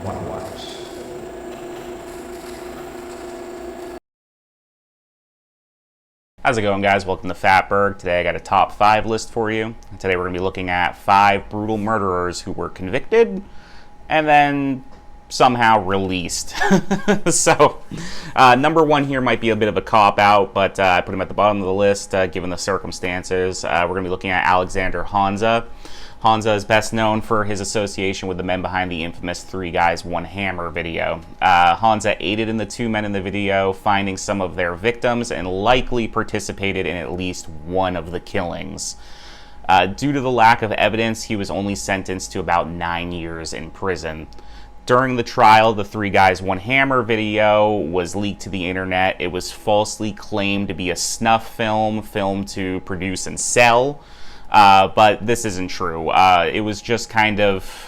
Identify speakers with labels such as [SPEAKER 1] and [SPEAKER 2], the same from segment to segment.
[SPEAKER 1] want to watch.
[SPEAKER 2] How's it going, guys? Welcome to Fatberg. Today I got a top 5 list for you. Today we're going to be looking at 5 brutal murderers who were convicted and then somehow released. So, number 1 here might be a bit of a cop-out, but I put him at the bottom of the list given the circumstances. We're going to be looking at Alexander Honka. Honka is best known for his association with the men behind the infamous 3 Guys, 1 Hammer video. Honka aided in the 2 men in the video, finding some of their victims, and likely participated in at least one of the killings. Due to the lack of evidence, he was only sentenced to about 9 years in prison. During the trial, the 3 Guys, 1 Hammer video was leaked to the internet. It was falsely claimed to be a snuff film, filmed to produce and sell. But this isn't true. It was just kind of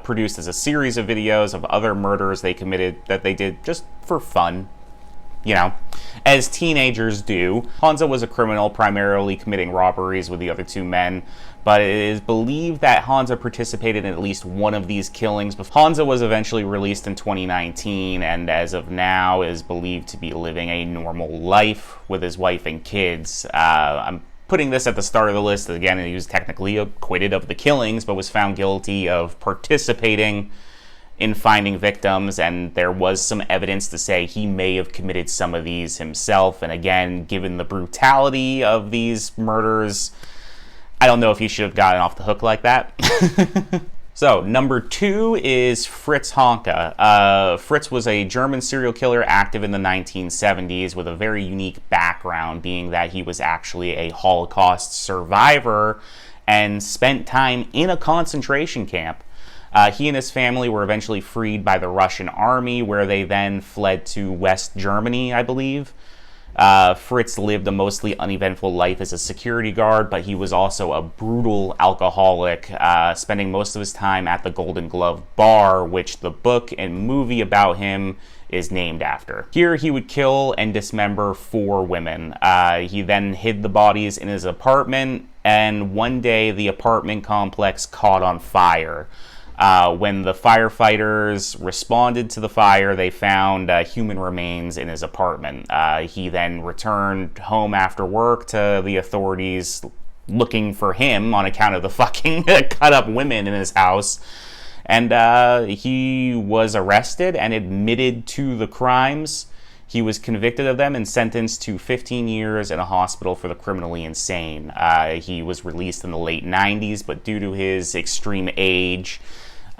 [SPEAKER 2] produced as a series of videos of other murders they committed that they did just for fun, you know, as teenagers do. Honka was a criminal, primarily committing robberies with the other 2 men, but it is believed that Honka participated in at least one of these killings. Honka was eventually released in 2019, and as of now is believed to be living a normal life with his wife and kids. I'm putting this at the start of the list. Again, he was technically acquitted of the killings, but was found guilty of participating in finding victims, and there was some evidence to say he may have committed some of these himself. And again, given the brutality of these murders, I don't know if he should have gotten off the hook like that. So, number 2 is Fritz Honka. Fritz was a German serial killer active in the 1970s with a very unique background, being that he was actually a Holocaust survivor and spent time in a concentration camp. He and his family were eventually freed by the Russian army, where they then fled to West Germany, I believe. Fritz lived a mostly uneventful life as a security guard, but he was also a brutal alcoholic, spending most of his time at the Golden Glove Bar, which the book and movie about him is named after. Here he would kill and dismember 4 women. He then hid the bodies in his apartment, and one day the apartment complex caught on fire. When the firefighters responded to the fire, they found human remains in his apartment. He then returned home after work to the authorities looking for him on account of the fucking cut up women in his house. And he was arrested and admitted to the crimes. He was convicted of them and sentenced to 15 years in a hospital for the criminally insane. He was released in the late 90s, but due to his extreme age,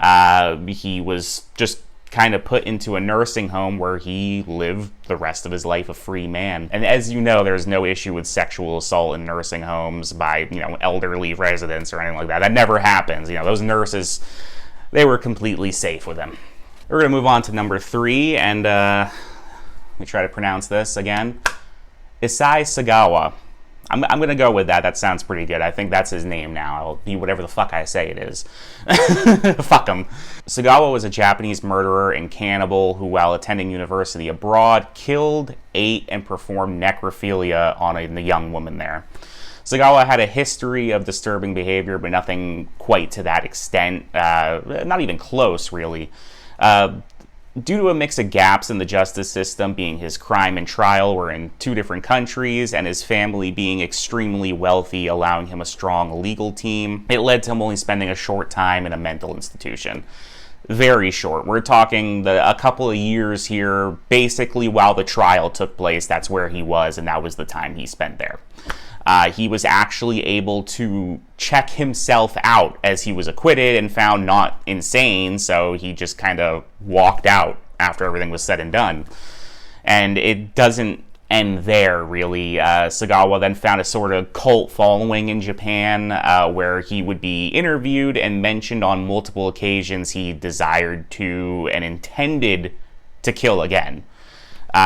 [SPEAKER 2] he was just kind of put into a nursing home where he lived the rest of his life a free man. And as you know, there's no issue with sexual assault in nursing homes by, you know, elderly residents or anything like that. That never happens. You know, those nurses, they were completely safe with him. We're going to move on to number 3, and let me try to pronounce this again. Isao Sagawa. I'm going to go with that. That sounds pretty good. I think that's his name now. I'll be whatever the fuck I say it is. Fuck him. Sagawa was a Japanese murderer and cannibal who, while attending university abroad, killed, ate, and performed necrophilia on a young woman there. Sagawa had a history of disturbing behavior, but nothing quite to that extent. Not even close, really. Due to a mix of gaps in the justice system, being his crime and trial were in 2 different countries, and his family being extremely wealthy, allowing him a strong legal team, it led to him only spending a short time in a mental institution. Very short. We're talking a couple of years here. Basically, while the trial took place, that's where he was, and that was the time he spent there. He was actually able to check himself out as he was acquitted and found not insane, so he just kind of walked out after everything was said and done. And it doesn't end there, really. Sagawa then found a sort of cult following in Japan, where he would be interviewed and mentioned on multiple occasions he desired to and intended to kill again.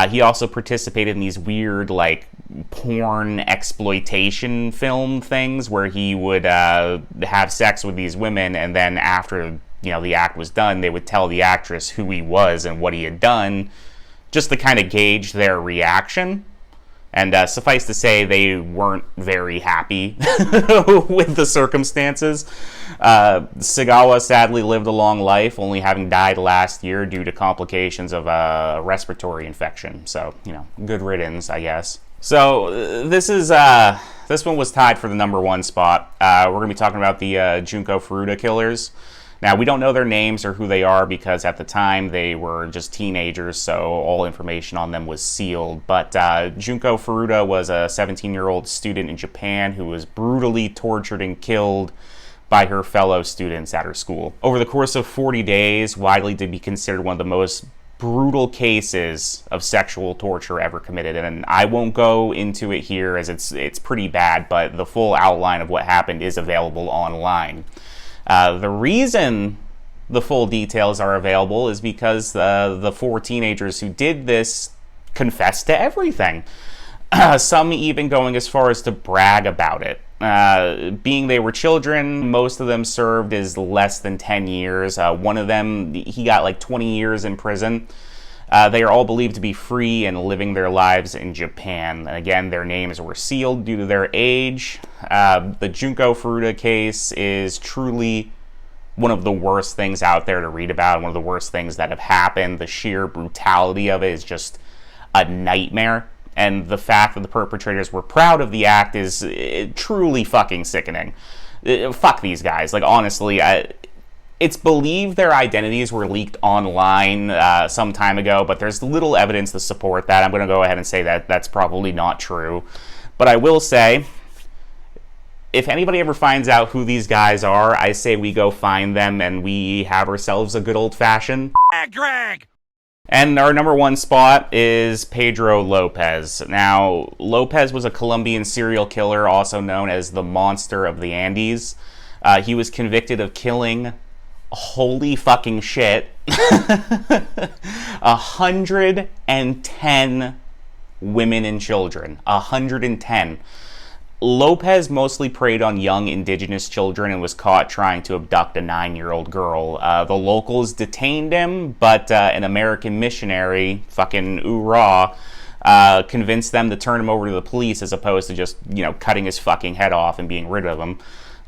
[SPEAKER 2] He also participated in these weird, like, porn exploitation film things where he would have sex with these women, and then after, you know, the act was done, they would tell the actress who he was and what he had done, just to kind of gauge their reaction. And suffice to say, they weren't very happy with the circumstances. Sagawa sadly lived a long life, only having died last year due to complications of a respiratory infection. So, good riddance, I guess. So, this one was tied for the #1 spot. We're going to be talking about the Junko Furuda killers. Now, we don't know their names or who they are because at the time they were just teenagers, so all information on them was sealed. But Junko Furuda was a 17-year-old student in Japan who was brutally tortured and killed by her fellow students at her school. Over the course of 40 days, widely to be considered one of the most brutal cases of sexual torture ever committed. And I won't go into it here as it's pretty bad, but the full outline of what happened is available online. The reason the full details are available is because the 4 teenagers who did this confessed to everything. Some even going as far as to brag about it. Being they were children, most of them served as less than 10 years. One of them, he got like 20 years in prison. They are all believed to be free and living their lives in Japan. And again, their names were sealed due to their age. The Junko Furuda case is truly one of the worst things out there to read about, one of the worst things that have happened. The sheer brutality of it is just a nightmare. And the fact that the perpetrators were proud of the act is truly fucking sickening. Fuck these guys. Like, honestly, it's believed their identities were leaked online some time ago, but there's little evidence to support that. I'm going to go ahead and say that that's probably not true. But I will say, if anybody ever finds out who these guys are, I say we go find them and we have ourselves a good old-fashioned drag. And our #1 spot is Pedro Lopez. Now, Lopez was a Colombian serial killer, also known as the Monster of the Andes. He was convicted of killing, holy fucking shit, 110 women and children. 110. Lopez mostly preyed on young indigenous children and was caught trying to abduct a 9-year-old girl. The locals detained him, but an American missionary, fucking oorah, convinced them to turn him over to the police as opposed to just, cutting his fucking head off and being rid of him.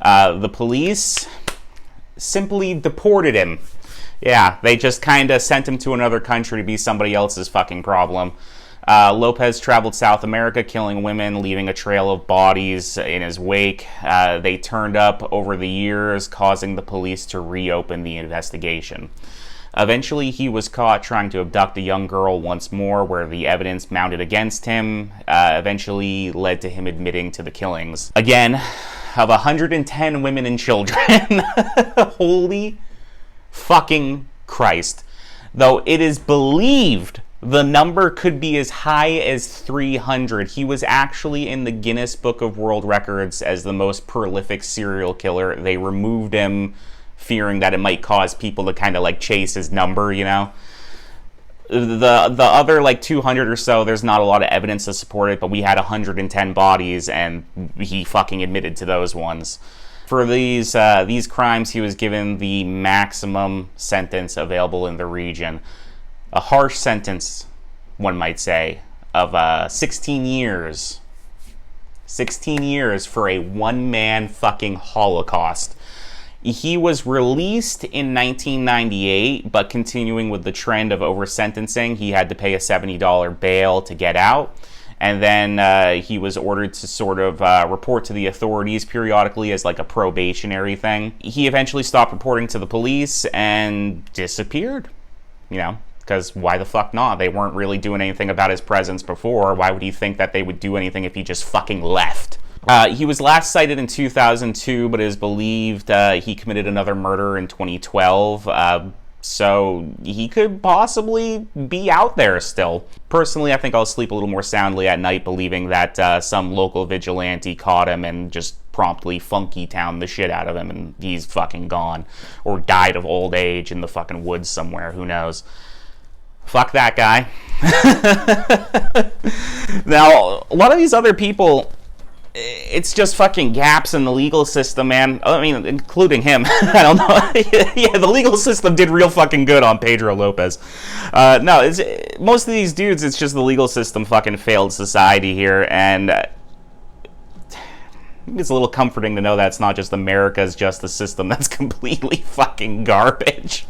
[SPEAKER 2] The police simply deported him. Yeah, they just kind of sent him to another country to be somebody else's fucking problem. Lopez traveled South America, killing women, leaving a trail of bodies in his wake. They turned up over the years, causing the police to reopen the investigation. Eventually, he was caught trying to abduct a young girl once more, where the evidence mounted against him eventually led to him admitting to the killings. Again, of 110 women and children. Holy fucking Christ. Though it is believed the number could be as high as 300. He was actually in the Guinness Book of World Records as the most prolific serial killer. They removed him fearing that it might cause people to kind of like chase his number, The other like 200 or so, there's not a lot of evidence to support it, but we had 110 bodies and he fucking admitted to those ones. For these crimes, he was given the maximum sentence available in the region. A harsh sentence, one might say, of 16 years. 16 years for a one-man fucking holocaust. He was released in 1998, but continuing with the trend of over-sentencing, he had to pay a $70 bail to get out. And then he was ordered to sort of report to the authorities periodically as like a probationary thing. He eventually stopped reporting to the police and disappeared, because why the fuck not? They weren't really doing anything about his presence before. Why would he think that they would do anything if he just fucking left? He was last cited in 2002, but it is believed he committed another murder in 2012. So he could possibly be out there still. Personally, I think I'll sleep a little more soundly at night believing that some local vigilante caught him and just promptly funky town the shit out of him and he's fucking gone. Or died of old age in the fucking woods somewhere, who knows. Fuck that guy. Now, a lot of these other people it's just fucking gaps in the legal system, man. I mean, including him. I don't know. Yeah, the legal system did real fucking good on Pedro Lopez. No, most of these dudes, it's just the legal system fucking failed society here, and it's a little comforting to know that it's not just America's justice system that's completely fucking garbage.